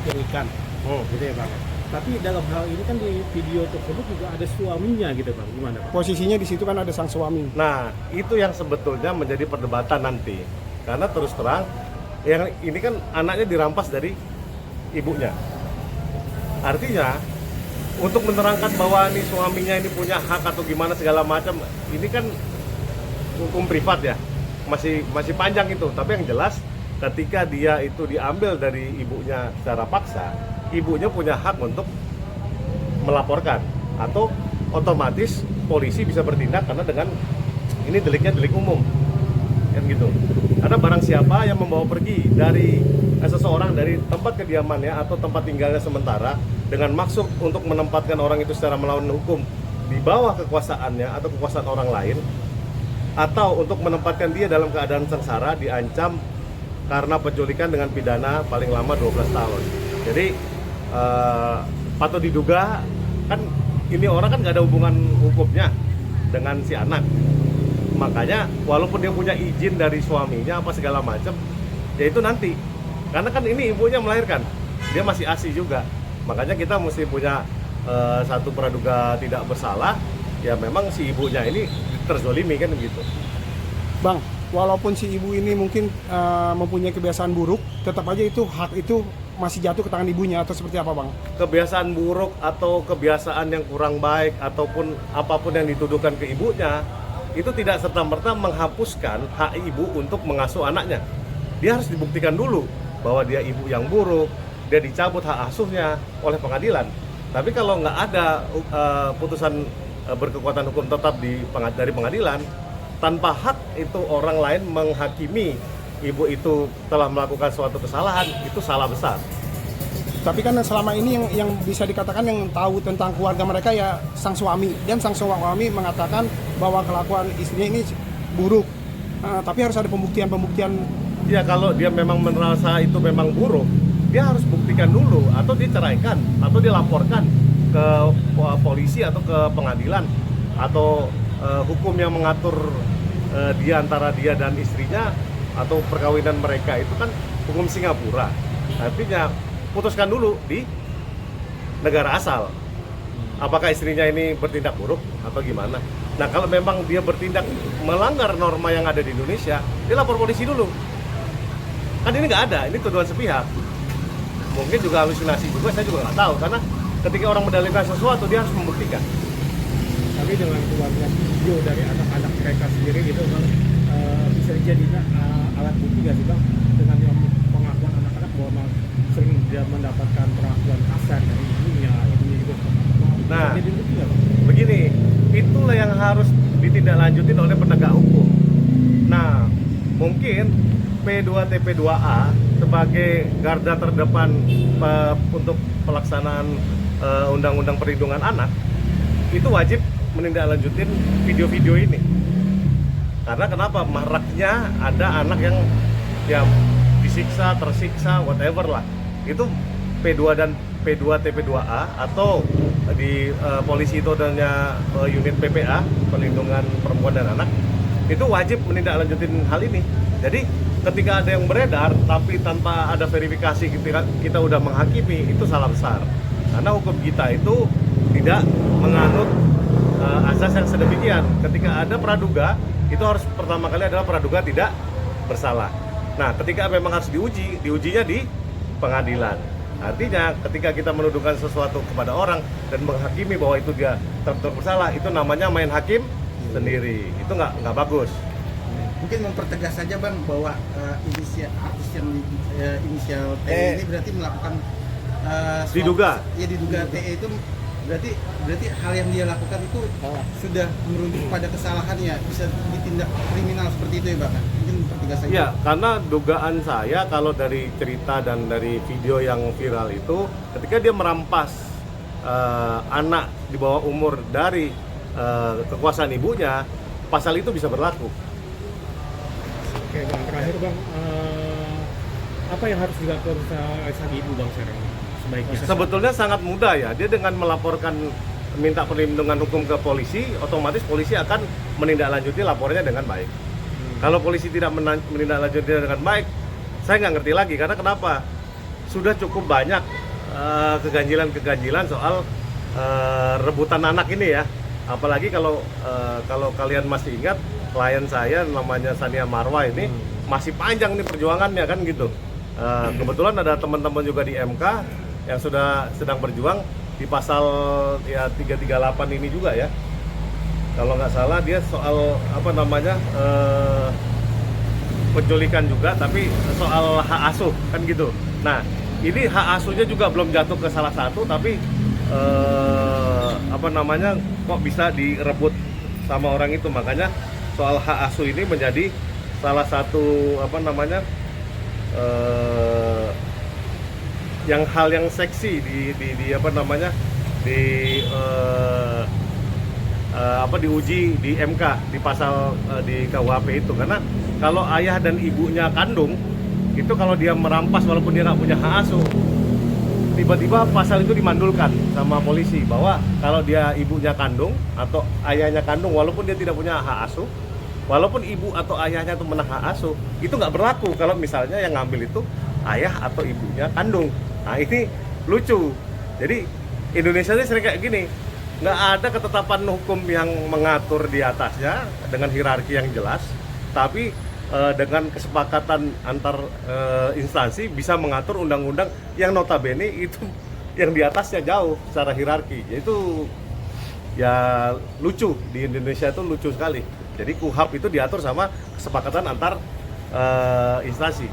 bikin ikan, gitu ya bang. Tapi dalam hal ini kan di video tersebut juga ada suaminya gitu bang, gimana bang? Posisinya di situ kan ada sang suami. Nah, itu yang sebetulnya menjadi perdebatan nanti. Karena terus terang, yang ini kan anaknya dirampas dari ibunya. Artinya, untuk menerangkan bahwa ini suaminya ini punya hak atau gimana segala macam, ini kan hukum privat ya, masih panjang itu. Tapi yang jelas, ketika dia itu diambil dari ibunya secara paksa, ibunya punya hak untuk melaporkan, atau otomatis polisi bisa bertindak karena dengan ini deliknya delik umum, kan gitu. Karena barang siapa yang membawa pergi dari seseorang dari tempat kediamannya atau tempat tinggalnya sementara dengan maksud untuk menempatkan orang itu secara melawan hukum di bawah kekuasaannya atau kekuasaan orang lain, atau untuk menempatkan dia dalam keadaan sengsara, diancam karena penculikan dengan pidana paling lama 12 tahun. Jadi patut diduga kan ini orang kan nggak ada hubungan hukumnya dengan si anak. Makanya walaupun dia punya izin dari suaminya apa segala macam, ya itu nanti. Karena kan ini ibunya melahirkan, dia masih ASI juga. Makanya kita mesti punya satu praduga tidak bersalah. Ya memang si ibunya ini terzolimi kan begitu. Bang, walaupun si ibu ini mungkin mempunyai kebiasaan buruk, tetap aja itu hak itu masih jatuh ke tangan ibunya atau seperti apa bang? Kebiasaan buruk atau kebiasaan yang kurang baik ataupun apapun yang dituduhkan ke ibunya, itu tidak serta-merta menghapuskan hak ibu untuk mengasuh anaknya. Dia harus dibuktikan dulu bahwa dia ibu yang buruk, dia dicabut hak asuhnya oleh pengadilan. Tapi kalau nggak ada putusan berkekuatan hukum tetap dari pengadilan, tanpa hak itu orang lain menghakimi ibu itu telah melakukan suatu kesalahan, itu salah besar. Tapi kan selama ini yang bisa dikatakan yang tahu tentang keluarga mereka ya sang suami, dan sang suami mengatakan bahwa kelakuan istrinya ini buruk. Tapi harus ada pembuktian. Ya kalau dia memang merasa itu memang buruk, dia harus buktikan dulu, atau diceraikan, atau dilaporkan ke polisi atau ke pengadilan, atau hukum yang mengatur dia antara dia dan istrinya atau perkawinan mereka itu kan hukum Singapura. Artinya putuskan dulu di negara asal. Apakah istrinya ini bertindak buruk atau gimana? Nah kalau memang dia bertindak melanggar norma yang ada di Indonesia, dia lapor polisi dulu. Kan ini nggak ada, ini tuduhan sepihak. Mungkin juga halusinasi juga, saya juga nggak tahu. Karena ketika orang mendalilkan sesuatu, dia harus membuktikan. Tapi dengan keluarnya video dari anak-anak mereka sendiri gitu bang, bisa dijadikan alat bukti nggak sih bang, dengan yang pengakuan anak-anak bahwa memang sering dia mendapatkan perlakuan kasar dari ibunya juga. Nah, jadi bukti nggak bang? Begini, itulah yang harus ditindaklanjutin oleh penegak hukum. Nah, mungkin P2TP2A sebagai garda terdepan untuk pelaksanaan Undang-Undang Perlindungan Anak itu wajib menindaklanjutin video-video ini. Karena kenapa? Maraknya ada anak yang ya disiksa, tersiksa, whatever lah. Itu P2 dan P2TP2A atau di polisi itu adanya unit PPA, Perlindungan Perempuan dan Anak, itu wajib menindaklanjutin hal ini. Jadi ketika ada yang beredar tapi tanpa ada verifikasi kita udah menghakimi, itu salah besar. Karena hukum kita itu tidak menganut asas yang sedemikian. Ketika ada praduga, itu harus pertama kali adalah praduga tidak bersalah. Nah, ketika memang harus diujinya di pengadilan. Artinya, ketika kita menuduhkan sesuatu kepada orang dan menghakimi bahwa itu dia betul bersalah, itu namanya main hakim sendiri. Itu nggak bagus. Mungkin mempertegas saja bang bahwa artis yang inisial T ini berarti melakukan diduga TE itu berarti hal yang dia lakukan itu sudah merujuk pada kesalahannya, bisa ditindak kriminal seperti itu ya bang? Mungkin mempertegas saja. Ya, karena dugaan saya kalau dari cerita dan dari video yang viral itu, ketika dia merampas anak di bawah umur dari kekuasaan ibunya, pasal itu bisa berlaku. Oke bang, terakhir bang, apa yang harus dilakukan sang ibu bang sekarang sebaiknya? Sebetulnya sangat mudah ya, dia dengan melaporkan minta perlindungan hukum ke polisi, otomatis polisi akan menindaklanjuti lapornya dengan baik. Kalau polisi tidak menindaklanjuti dengan baik, saya nggak ngerti lagi. Karena kenapa? sudah cukup banyak keganjilan-keganjilan soal rebutan anak ini ya. Apalagi kalau kalian masih ingat klien saya namanya Sania Marwa ini masih panjang nih perjuangannya kan gitu. Kebetulan ada teman-teman juga di MK yang sudah sedang berjuang di pasal ya 338 ini juga ya. Kalau nggak salah dia soal apa namanya penculikan juga, tapi soal hak asuh kan gitu. Nah ini hak asuhnya juga belum jatuh ke salah satu, tapi apa namanya kok bisa direbut sama orang itu. Makanya soal hak asuh ini menjadi salah satu apa namanya hal yang seksi di apa namanya diuji di MK di pasal di KUHP itu. Karena kalau ayah dan ibunya kandung itu kalau dia merampas walaupun dia nggak punya hak asuh, tiba-tiba pasal itu dimandulkan sama polisi bahwa kalau dia ibunya kandung atau ayahnya kandung walaupun dia tidak punya hak asuh, walaupun ibu atau ayahnya itu menahan hak asuh, itu nggak berlaku kalau misalnya yang ngambil itu ayah atau ibunya kandung. Nah ini lucu. Jadi Indonesia ini sering kayak gini, nggak ada ketetapan hukum yang mengatur di atasnya dengan hierarki yang jelas, tapi dengan kesepakatan antar instansi bisa mengatur undang-undang yang notabene itu yang di atasnya jauh secara hierarki. Itu ya lucu, di Indonesia itu lucu sekali. Jadi KUHP itu diatur sama kesepakatan antar instansi.